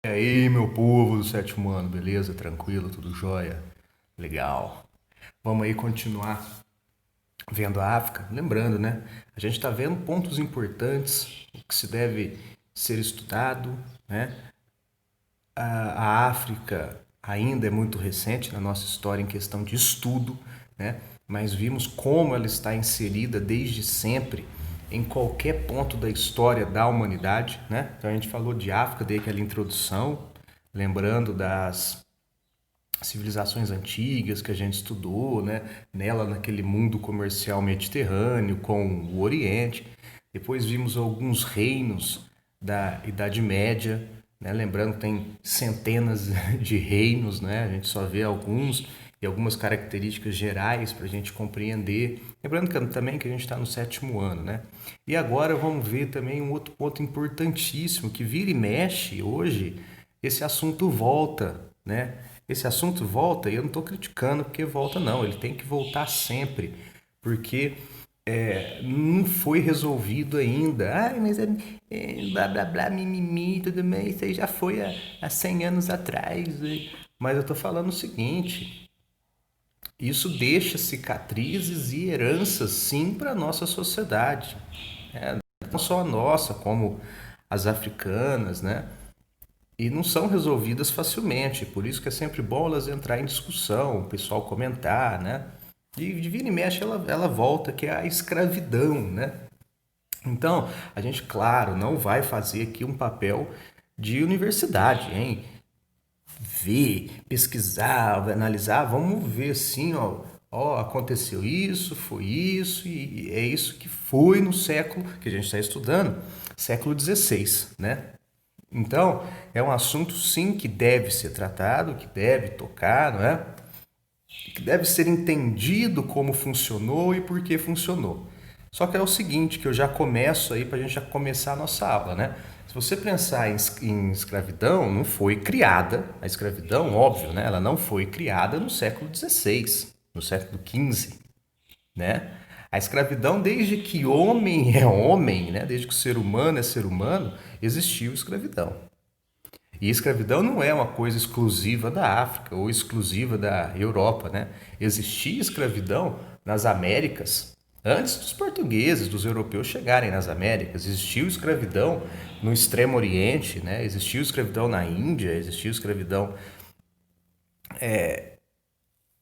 E aí, meu povo do sétimo ano, beleza? Tranquilo, tudo jóia? Legal. Vamos aí continuar vendo a África. Lembrando, né? A gente está vendo pontos importantes, o que se deve ser estudado, né? A África ainda é muito recente na nossa história em questão de estudo, né? Mas vimos como ela está inserida desde sempre em qualquer ponto da história da humanidade, né? Então a gente falou de África, dei aquela introdução, lembrando das civilizações antigas que a gente estudou, né? Nela, naquele mundo comercial mediterrâneo com o Oriente. Depois vimos alguns reinos da Idade Média, né? Lembrando que tem centenas de reinos, né? A gente só vê alguns e algumas características gerais para a gente compreender. Lembrando também que a gente está no sétimo ano, né? E agora vamos ver também um outro ponto importantíssimo que vira e mexe hoje, esse assunto volta, né? Esse assunto volta e eu não estou criticando porque volta, não. Ele tem que voltar sempre, porque não foi resolvido ainda. Ai, mas blá blá blá, mimimi, tudo bem, isso aí já foi há 100 anos atrás. Mas eu estou falando o seguinte: isso deixa cicatrizes e heranças, sim, para a nossa sociedade. Não só a nossa, como as africanas, né? E não são resolvidas facilmente, por isso que é sempre bom elas entrar em discussão, o pessoal comentar, né? E de vira e mexe ela volta, que é a escravidão, né? Então, a gente, claro, não vai fazer aqui um papel de universidade, hein? Ver, pesquisar, analisar, vamos ver assim, ó, aconteceu isso, foi isso, e é isso que foi no século que a gente está estudando, século XVI, né? Então, é um assunto sim que deve ser tratado, que deve tocar, não é? Que deve ser entendido como funcionou e por que funcionou. Só que é o seguinte, que eu já começo aí para a gente já começar a nossa aula, né? Se você pensar em escravidão, não foi criada, a escravidão, óbvio, né? Ela não foi criada no século XVI, no século XV, né? A escravidão, desde que homem é homem, né? Desde que o ser humano é ser humano, existiu escravidão. E escravidão não é uma coisa exclusiva da África ou exclusiva da Europa, né? Existia escravidão nas Américas antes dos portugueses, dos europeus chegarem nas Américas. Existiu escravidão no Extremo Oriente, né? Existiu escravidão na Índia, existiu escravidão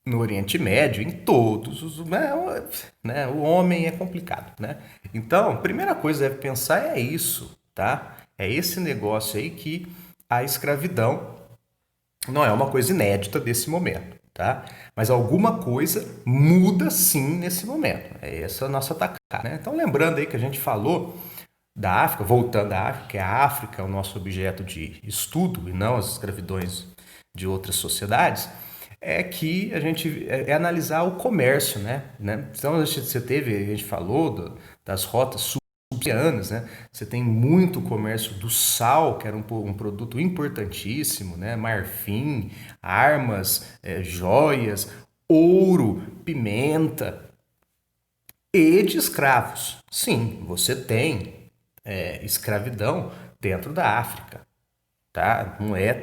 no Oriente Médio, em todos os, né? O homem é complicado, né? Então, a primeira coisa que deve pensar é isso, tá? É esse negócio aí que a escravidão não é uma coisa inédita desse momento, tá? Mas alguma coisa muda sim nesse momento. É essa a nossa tacada, né? Então, lembrando aí que a gente falou da África, voltando à África, que a África é o nosso objeto de estudo e não as escravidões de outras sociedades, é que a gente analisar o comércio, né? Então, você teve, a gente falou das rotas subsaarianas, né? Você tem muito comércio do sal, que era um produto importantíssimo, né? Marfim, armas, joias, ouro, pimenta e de escravos. Sim, você tem escravidão dentro da África, tá? Não é,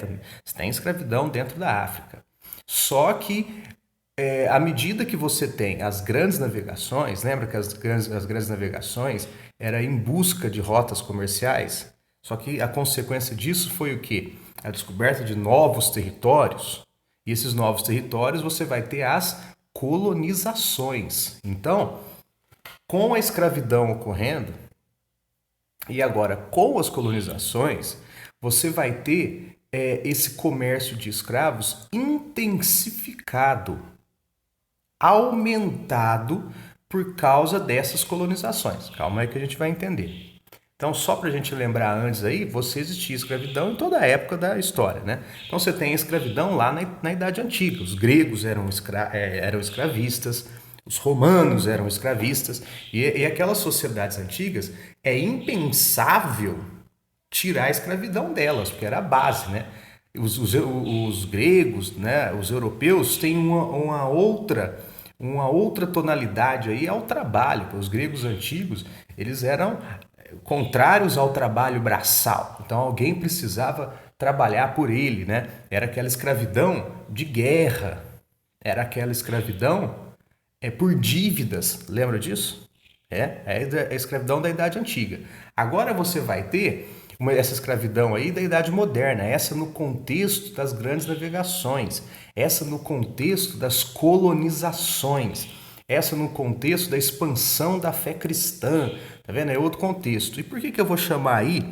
você tem escravidão dentro da África. Só que à medida que você tem as grandes navegações, lembra que as grandes navegações era em busca de rotas comerciais? Só que a consequência disso foi o quê? A descoberta de novos territórios. E esses novos territórios você vai ter as colonizações. Então, com a escravidão ocorrendo, e agora com as colonizações, você vai ter esse comércio de escravos intensificado, aumentado por causa dessas colonizações. Calma aí que a gente vai entender. Então, só para a gente lembrar antes aí, você existia escravidão em toda a época da história, né? Então, você tem escravidão lá na Idade Antiga. Os gregos eram escravistas, os romanos eram escravistas, e aquelas sociedades antigas é impensável tirar a escravidão delas, porque era a base, né? Os gregos, né, os europeus têm uma outra tonalidade aí ao trabalho. Os gregos antigos, eles eram contrários ao trabalho braçal. Então alguém precisava trabalhar por ele, né? Era aquela escravidão de guerra, era aquela escravidão por dívidas, lembra disso? É a escravidão da Idade Antiga. Agora você vai ter essa escravidão aí da Idade Moderna, essa no contexto das grandes navegações, essa no contexto das colonizações, essa no contexto da expansão da fé cristã, tá vendo? É outro contexto. E por que eu vou chamar aí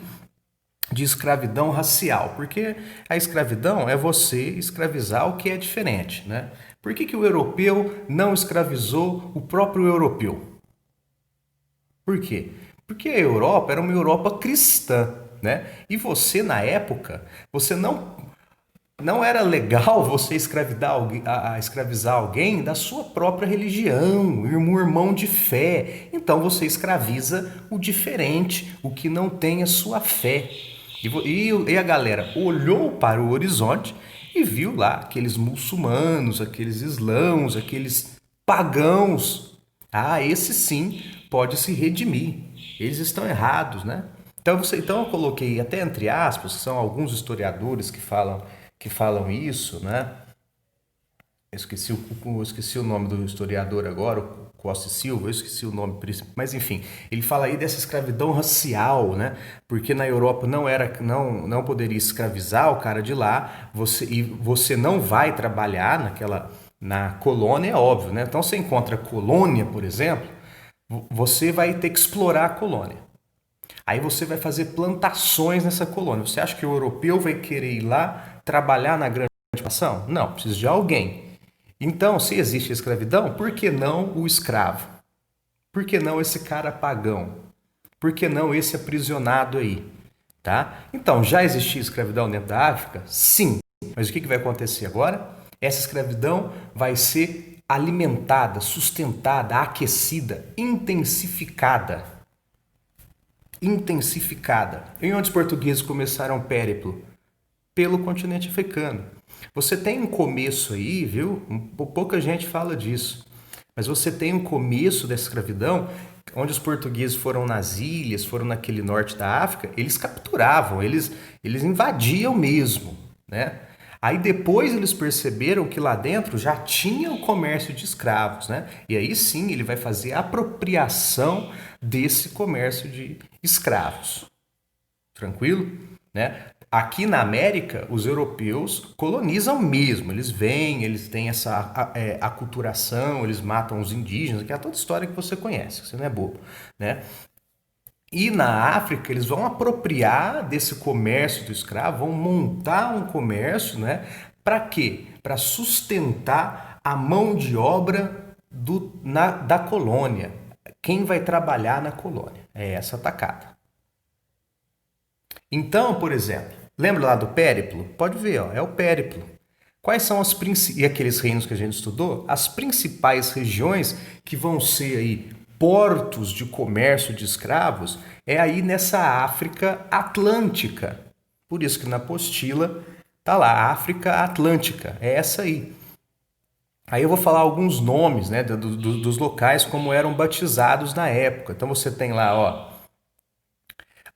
de escravidão racial? Porque a escravidão é você escravizar o que é diferente, né? Por que o europeu não escravizou o próprio europeu? Por quê? Porque a Europa era uma Europa cristã, né? E você, na época, você não era legal você escravizar alguém da sua própria religião, um irmão de fé. Então você escraviza o diferente, o que não tem a sua fé. E a galera olhou para o horizonte e viu lá aqueles muçulmanos, aqueles islãos, aqueles pagãos. Ah, esse sim pode se redimir. Eles estão errados, né? Então eu coloquei até entre aspas, são alguns historiadores que falam isso, né? Eu esqueci o nome do historiador agora, o Costa e Silva, eu esqueci o nome, mas enfim, ele fala aí dessa escravidão racial, né? Porque na Europa não poderia escravizar o cara de lá, você não vai trabalhar na colônia, é óbvio, né? Então você encontra colônia, por exemplo, você vai ter que explorar a colônia. Aí você vai fazer plantações nessa colônia. Você acha que o europeu vai querer ir lá trabalhar na grande plantação? Não, precisa de alguém. Então, se existe a escravidão, por que não o escravo? Por que não esse cara pagão? Por que não esse aprisionado aí? Tá? Então, já existia escravidão dentro da África? Sim. Mas o que vai acontecer agora? Essa escravidão vai ser alimentada, sustentada, aquecida, intensificada. Em onde os portugueses começaram o périplo? Pelo continente africano. Você tem um começo aí, viu? Pouca gente fala disso. Mas você tem um começo da escravidão, onde os portugueses foram nas ilhas, foram naquele norte da África, eles capturavam, eles invadiam mesmo, né? Aí depois eles perceberam que lá dentro já tinha o comércio de escravos, né? E aí sim ele vai fazer a apropriação desse comércio de escravos. Tranquilo? Né? Aqui na América, os europeus colonizam mesmo. Eles vêm, eles têm essa aculturação, eles matam os indígenas, que é toda história que você conhece, você não é bobo, né? E na África, eles vão apropriar desse comércio do escravo, vão montar um comércio, né? Para quê? Para sustentar a mão de obra da colônia. Quem vai trabalhar na colônia? É essa tacada. Então, por exemplo, lembra lá do périplo? Pode ver, ó, é o périplo. Quais são e aqueles reinos que a gente estudou? As principais regiões que vão ser aí portos de comércio de escravos é aí nessa África Atlântica. Por isso que na apostila tá lá, África Atlântica, é essa aí. Aí eu vou falar alguns nomes, né, dos locais como eram batizados na época. Então você tem lá, ó,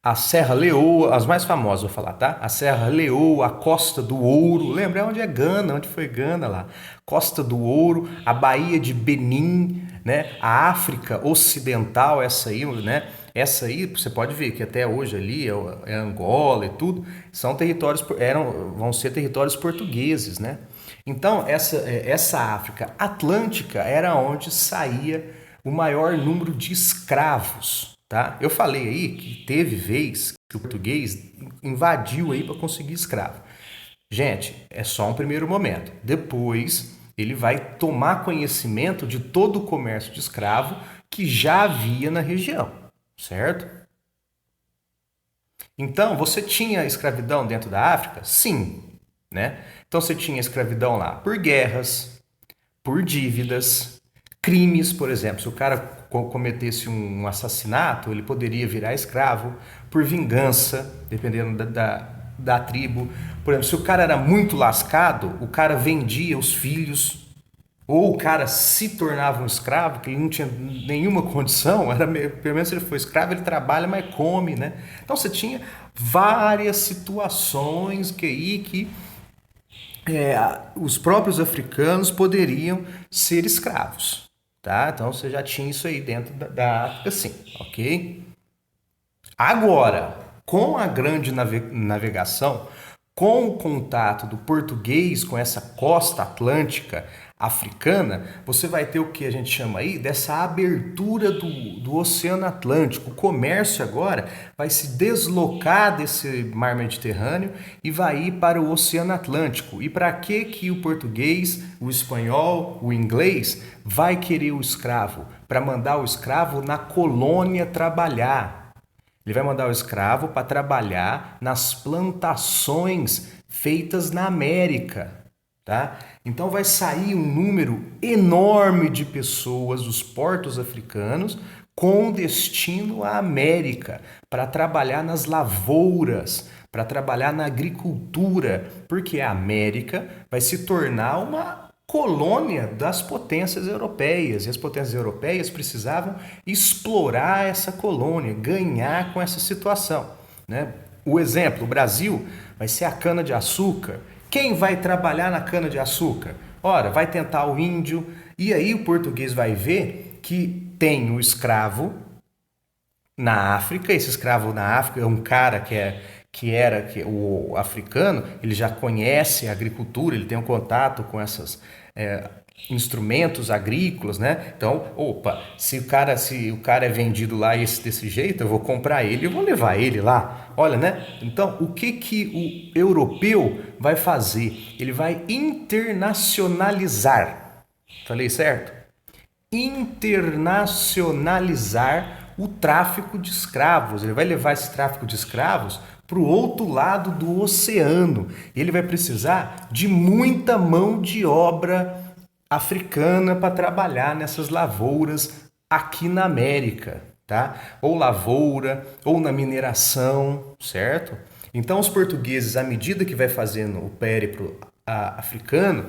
a Serra Leoa, as mais famosas vou falar, tá? A Serra Leoa, a Costa do Ouro, lembra onde é Gana, onde foi Gana lá? Costa do Ouro, a Baía de Benin, né? A África Ocidental, essa aí, né? Essa aí, você pode ver que até hoje ali é Angola e tudo, são territórios, vão ser territórios portugueses, né? Então, essa África Atlântica era onde saía o maior número de escravos, tá? Eu falei aí que teve vez que o português invadiu aí para conseguir escravo. Gente, é só um primeiro momento. Depois, ele vai tomar conhecimento de todo o comércio de escravo que já havia na região, certo? Então, você tinha escravidão dentro da África? Sim, né? Então você tinha escravidão lá por guerras, por dívidas, crimes, por exemplo. Se o cara cometesse um assassinato, ele poderia virar escravo por vingança, dependendo da tribo. Por exemplo, se o cara era muito lascado, o cara vendia os filhos ou o cara se tornava um escravo, que ele não tinha nenhuma condição, pelo menos se ele for escravo, ele trabalha, mas come, né? Então você tinha várias situações que os próprios africanos poderiam ser escravos, tá? Então você já tinha isso aí dentro da África, sim, ok? Agora, com a grande navegação, com o contato do português com essa costa atlântica africana, você vai ter o que a gente chama aí dessa abertura do Oceano Atlântico. O comércio agora vai se deslocar desse mar Mediterrâneo e vai ir para o Oceano Atlântico. E para que o português, o espanhol, o inglês vai querer o escravo? Para mandar o escravo na colônia trabalhar. Ele vai mandar o escravo para trabalhar nas plantações feitas na América, tá? Então vai sair um número enorme de pessoas dos portos africanos com destino à América para trabalhar nas lavouras, para trabalhar na agricultura, porque a América vai se tornar uma colônia das potências europeias, e as potências europeias precisavam explorar essa colônia, ganhar com essa situação, né? O exemplo, o Brasil vai ser a cana-de-açúcar. Quem vai trabalhar na cana-de-açúcar? Ora, vai tentar o índio, e aí o português vai ver que tem o escravo na África. Esse escravo na África é um cara que o africano, ele já conhece a agricultura, ele tem um contato com esses instrumentos agrícolas, né? Então, opa, se o cara é vendido lá desse jeito, eu vou comprar ele e vou levar ele lá. Olha, né? Então, o que o europeu vai fazer? Ele vai internacionalizar. Falei certo? Internacionalizar o tráfico de escravos. Ele vai levar esse tráfico de escravos para o outro lado do oceano. Ele vai precisar de muita mão de obra africana para trabalhar nessas lavouras aqui na América, tá? Ou lavoura, ou na mineração, certo? Então os portugueses, à medida que vai fazendo o périplo africano,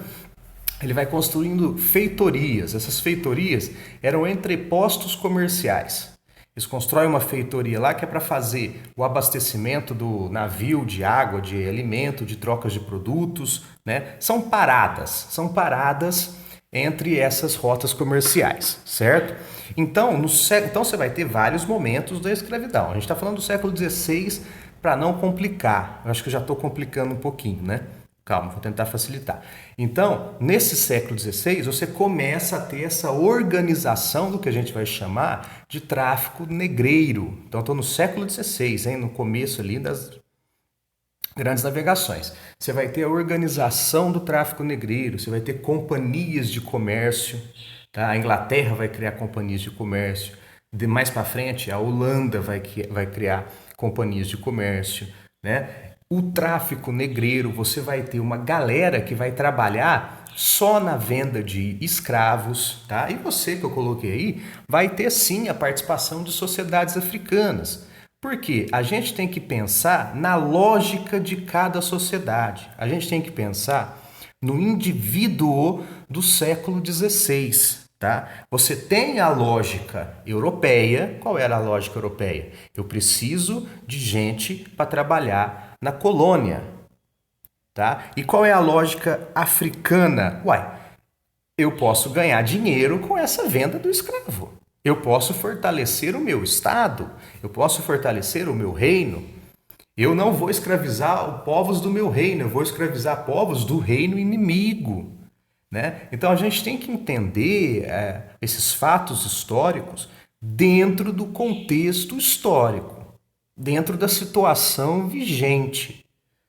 ele vai construindo feitorias. Essas feitorias eram entrepostos comerciais. Eles constroem uma feitoria lá que é para fazer o abastecimento do navio de água, de alimento, de trocas de produtos, né? São paradas entre essas rotas comerciais, certo? Então você vai ter vários momentos da escravidão. A gente está falando do século XVI para não complicar. Eu acho que eu já estou complicando um pouquinho, né? Calma, vou tentar facilitar. Então, nesse século XVI, você começa a ter essa organização do que a gente vai chamar de tráfico negreiro. Então, estou no século XVI, hein, no começo ali das grandes navegações. Você vai ter a organização do tráfico negreiro, você vai ter companhias de comércio, tá? A Inglaterra vai criar companhias de comércio. Mais para frente, a Holanda vai criar companhias de comércio, né? O tráfico negreiro, você vai ter uma galera que vai trabalhar só na venda de escravos, tá? E você que eu coloquei aí, vai ter sim a participação de sociedades africanas. Porque a gente tem que pensar na lógica de cada sociedade. A gente tem que pensar no indivíduo do século XVI. Tá? Você tem a lógica europeia. Qual era a lógica europeia? Eu preciso de gente para trabalhar na colônia. Tá? E qual é a lógica africana? Uai, eu posso ganhar dinheiro com essa venda do escravo. Eu posso fortalecer o meu estado. Eu posso fortalecer o meu reino. Eu não vou escravizar povos do meu reino. Eu vou escravizar povos do reino inimigo. Né? Então a gente tem que entender esses fatos históricos dentro do contexto histórico, dentro da situação vigente.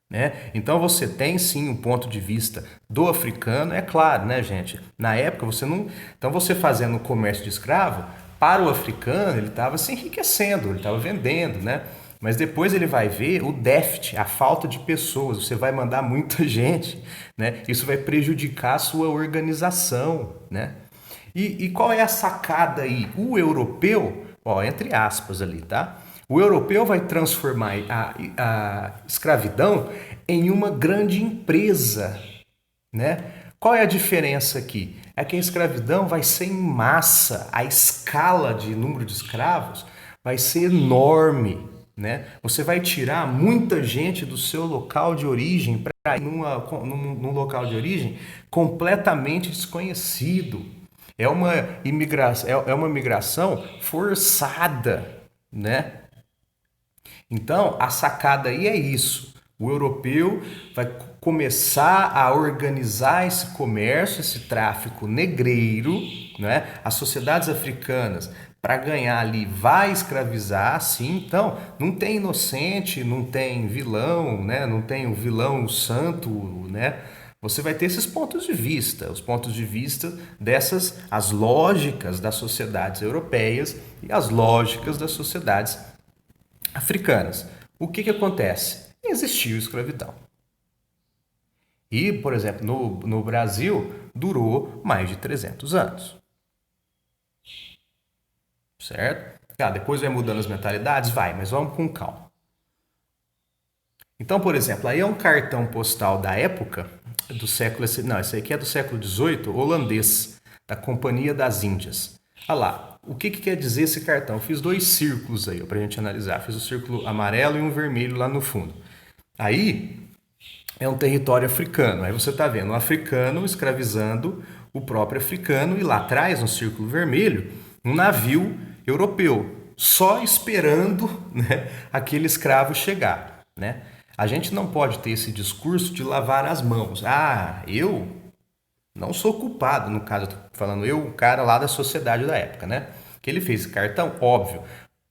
Né? Então você tem sim um ponto de vista do africano, é claro, né, gente? Na época você não. Então você fazendo o comércio de escravo, para o africano ele estava se enriquecendo, ele estava vendendo, né? Mas depois ele vai ver o déficit, a falta de pessoas. Você vai mandar muita gente, né? Isso vai prejudicar a sua organização, né? E qual é a sacada aí? O europeu, ó, entre aspas ali, tá? O europeu vai transformar a escravidão em uma grande empresa, né? Qual é a diferença aqui? é que a escravidão vai ser em massa, a escala de número de escravos vai ser enorme, né? Você vai tirar muita gente do seu local de origem para ir num local de origem completamente desconhecido. É uma migração forçada, né? Então, a sacada aí é isso. O europeu vai começar a organizar esse comércio, esse tráfico negreiro, né? As sociedades africanas, para ganhar ali, vai escravizar, sim. Então, não tem inocente, não tem vilão, né? Não tem o vilão o santo, né? Você vai ter esses pontos de vista, os pontos de vista as lógicas das sociedades europeias e as lógicas das sociedades africanas. O que acontece? Existiu escravidão. E, por exemplo, no Brasil, durou mais de 300 anos. Certo? Depois vai mudando as mentalidades? Vai, mas vamos com calma. Então, por exemplo, aí é um cartão postal da época, do século... Não, esse aqui é do século XVIII, holandês, da Companhia das Índias. Olha lá, o que quer dizer esse cartão? Eu fiz 2 círculos aí para a gente analisar. Fiz um círculo amarelo e um vermelho lá no fundo. Aí é um território africano. Aí você está vendo um africano escravizando o próprio africano e lá atrás, no círculo vermelho, um navio europeu, só esperando, né, aquele escravo chegar, né? A gente não pode ter esse discurso de lavar as mãos. Eu não sou culpado, no caso, eu tô falando eu, o cara lá da sociedade da época, né? Que ele fez esse cartão, óbvio,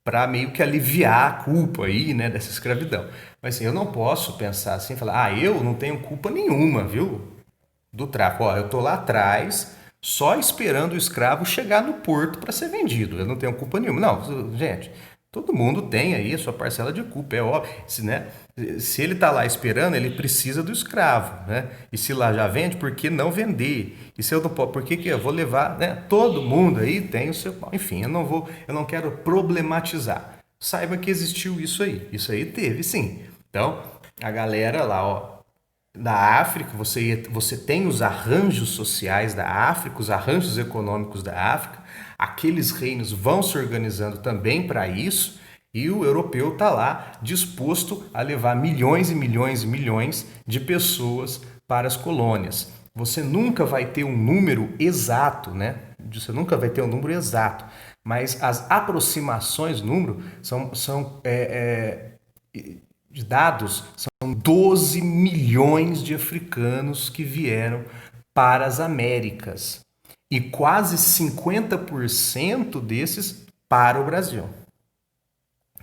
para meio que aliviar a culpa aí, né, dessa escravidão. Mas assim, eu não posso pensar assim, falar, eu não tenho culpa nenhuma, viu, do tráfico. Eu tô lá atrás, só esperando o escravo chegar no porto para ser vendido. Eu não tenho culpa nenhuma. Não, gente, todo mundo tem aí a sua parcela de culpa, é óbvio. Se ele está lá esperando, ele precisa do escravo, né? E se lá já vende, por que não vender? E se eu não posso, por que eu vou levar, né? Todo mundo aí tem o seu... Enfim, eu não quero problematizar. Saiba que existiu isso aí. Isso aí teve, sim. Então, a galera lá, da África, você tem os arranjos sociais da África, os arranjos econômicos da África, aqueles reinos vão se organizando também para isso, e o europeu está lá disposto a levar milhões e milhões e milhões de pessoas para as colônias. Você nunca vai ter um número exato, né? Você nunca vai ter um número exato, mas as aproximações do número são de dados, são 12 milhões de africanos que vieram para as Américas e quase 50% desses para o Brasil.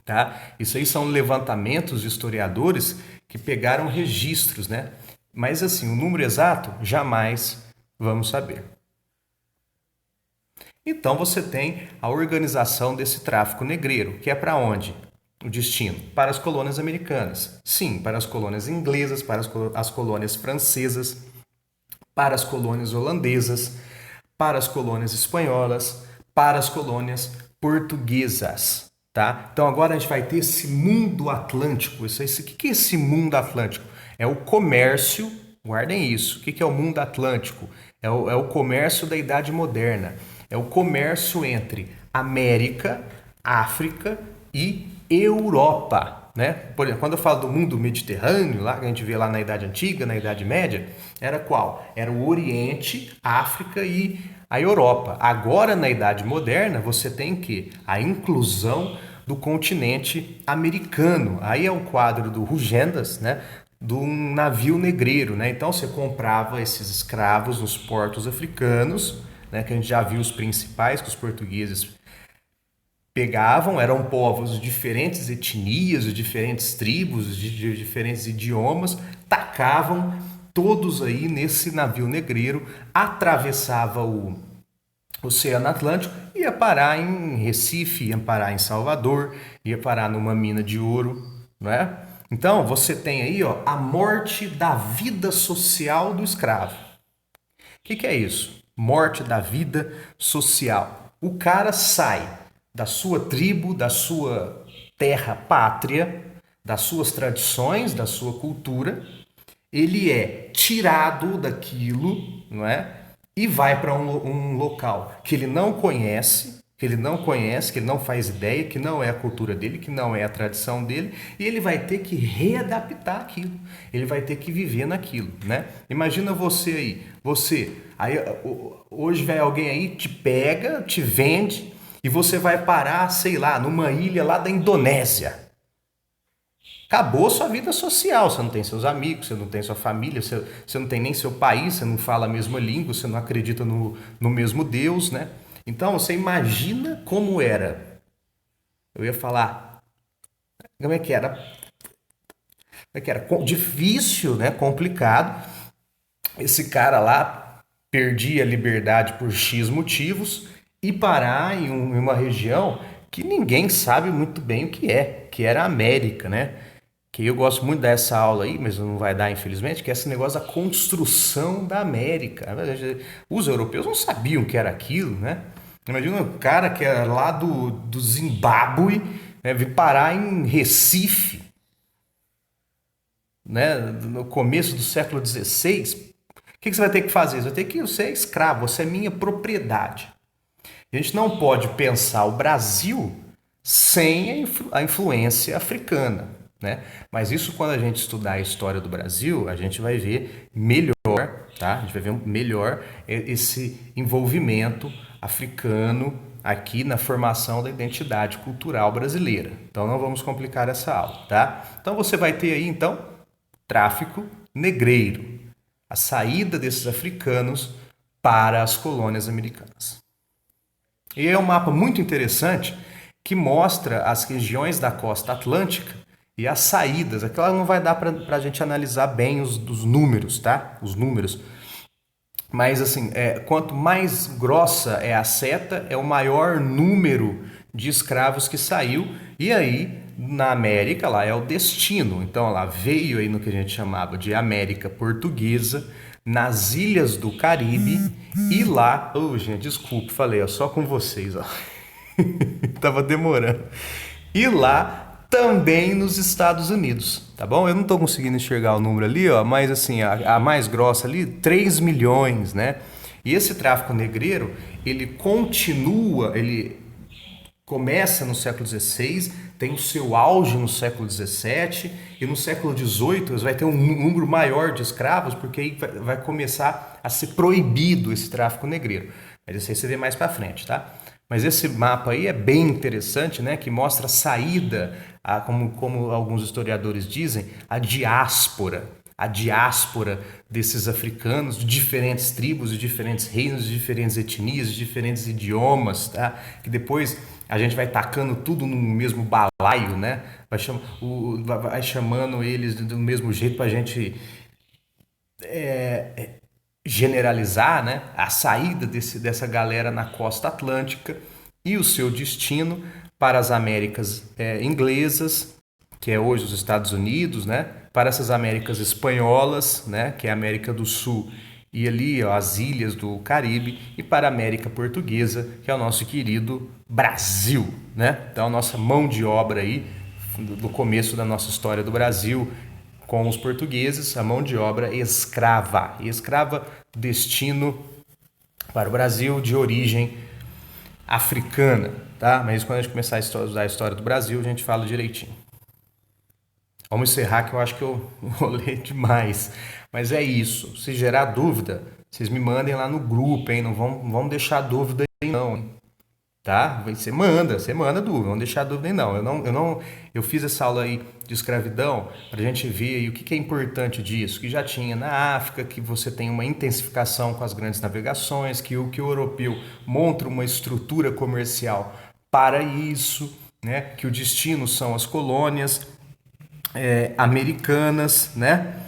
Tá? Isso aí são levantamentos de historiadores que pegaram registros, né? Mas assim, o número exato jamais vamos saber. Então você tem a organização desse tráfico negreiro, que é para onde? O destino? Para as colônias americanas. Sim, para as colônias inglesas, para as colônias francesas, para as colônias holandesas, para as colônias espanholas, para as colônias portuguesas. Tá? Então agora a gente vai ter esse mundo atlântico. O que é esse mundo atlântico? É o comércio, guardem isso. O que é o mundo atlântico? É o comércio da Idade Moderna. É o comércio entre América, África e Europa. Né? Por exemplo, quando eu falo do mundo mediterrâneo, lá que a gente vê lá na Idade Antiga, na Idade Média, era qual? Era o Oriente, África e a Europa. Agora, na Idade Moderna, você tem que a inclusão do continente americano. Aí é o quadro do Rugendas, né? De um navio negreiro, né? Então você comprava esses escravos nos portos africanos, né? Que a gente já viu os principais que os portugueses pegavam, eram povos de diferentes etnias, de diferentes tribos, de diferentes idiomas, tacavam todos aí nesse navio negreiro, atravessava o Oceano Atlântico, ia parar em Recife, ia parar em Salvador, ia parar numa mina de ouro, não é? Então você tem aí a morte da vida social do escravo. O que é isso? Morte da vida social. O cara sai da sua tribo, da sua terra pátria, das suas tradições, da sua cultura, ele é tirado daquilo, não é? e vai para um local que ele não conhece, que ele não faz ideia, que não é a cultura dele, que não é a tradição dele, e ele vai ter que readaptar aquilo, ele vai ter que viver naquilo, né? Imagina aí hoje vai alguém aí, te pega, te vende, e você vai parar, sei lá, numa ilha lá da Indonésia. Acabou sua vida social, você não tem seus amigos, você não tem sua família, você não tem nem seu país, você não fala a mesma língua, você não acredita no mesmo Deus, né? Então você imagina como era. Eu ia falar, como é que era? Como é que era? Difícil, né? Complicado. Esse cara lá perdia a liberdade por X motivos e parar em uma região que ninguém sabe muito bem o que era a América, né? Que eu gosto muito dessa aula aí, mas não vai dar, infelizmente, que é esse negócio da construção da América. Os europeus não sabiam o que era aquilo, né? Imagina o cara que era lá do Zimbábue, né, vir parar em Recife, né, no começo do século XVI. O que você vai ter que fazer? Você vai ter que ser escravo, você é minha propriedade. A gente não pode pensar o Brasil sem a influência africana, né? Mas isso, quando a gente estudar a história do Brasil, a gente vai ver melhor, tá? A gente vai ver melhor esse envolvimento africano aqui na formação da identidade cultural brasileira. Então não vamos complicar essa aula, tá? Então você vai ter aí, então, tráfico negreiro, a saída desses africanos para as colônias americanas. E é um mapa muito interessante que mostra as regiões da costa atlântica e as saídas. Aquela não vai dar para a gente analisar bem os números, tá? Os números. Mas assim, quanto mais grossa é a seta, é o maior número de escravos que saiu. E aí, na América, lá é o destino. Então, lá veio aí no que a gente chamava de América Portuguesa, nas ilhas do Caribe e lá... Oh, gente, desculpe, falei, ó, só com vocês, ó. Tava demorando. E lá também nos Estados Unidos, tá bom? Eu não tô conseguindo enxergar o número ali, ó, mas assim, a mais grossa ali, 3 milhões, né? E esse tráfico negreiro, ele continua, ele começa no século XVI, tem o seu auge no século XVII e no século XVIII vai ter um número maior de escravos, porque aí vai começar a ser proibido esse tráfico negreiro. Mas isso aí você vê mais para frente, tá? Mas esse mapa aí é bem interessante, né? Que mostra a saída, como alguns historiadores dizem, a diáspora desses africanos, de diferentes tribos, de diferentes reinos, de diferentes etnias, de diferentes idiomas, tá? Que depois a gente vai tacando tudo no mesmo balaio, né? Vai chamando eles do mesmo jeito para a gente generalizar, né? A saída dessa galera na costa atlântica e o seu destino para as Américas inglesas, que é hoje os Estados Unidos, né? Para essas Américas espanholas, né? Que é a América do Sul e ali ó, as ilhas do Caribe, e para a América Portuguesa, que é o nosso querido Brasil, né? Então a nossa mão de obra aí do começo da nossa história do Brasil com os portugueses, a mão de obra escrava, destino para o Brasil de origem africana, tá? Mas quando a gente começar a estudar a história do Brasil, a gente fala direitinho. Vamos encerrar que eu acho que eu rolei demais. Mas é isso. Se gerar dúvida, vocês me mandem lá no grupo, hein? Não vão deixar dúvida aí não, hein? Tá? Você manda dúvida, não deixar dúvida aí não. Eu fiz essa aula aí de escravidão para a gente ver aí o que é importante disso, que já tinha na África, que você tem uma intensificação com as grandes navegações, que o europeu monta uma estrutura comercial para isso, né? Que o destino são as colônias americanas, né?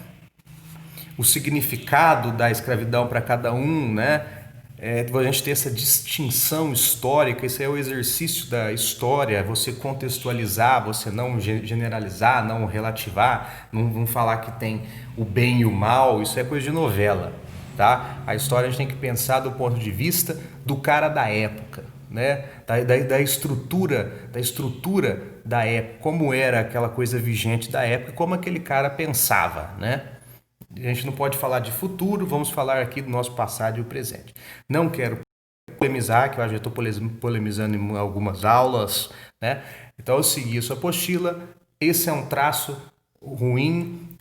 O significado da escravidão para cada um, né? A gente ter essa distinção histórica, esse é o exercício da história, você contextualizar, você não generalizar, não relativar, não falar que tem o bem e o mal, isso é coisa de novela, tá? A história a gente tem que pensar do ponto de vista do cara da época, né? Da estrutura da época, como era aquela coisa vigente da época, como aquele cara pensava, né? A gente não pode falar de futuro, vamos falar aqui do nosso passado e o presente. Não quero polemizar, que eu já estou polemizando em algumas aulas, né? Então eu segui a sua apostila. Esse é um traço ruim,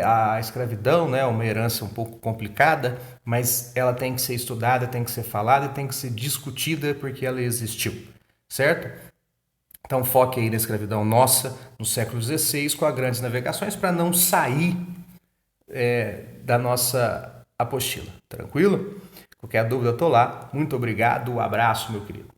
a escravidão, né? Uma herança um pouco complicada, mas ela tem que ser estudada, tem que ser falada e tem que ser discutida porque ela existiu, certo? Então foque aí na escravidão nossa no século XVI com as grandes navegações para não sair da nossa apostila, tranquilo? Qualquer dúvida eu tô lá. Muito obrigado, um abraço, meu querido.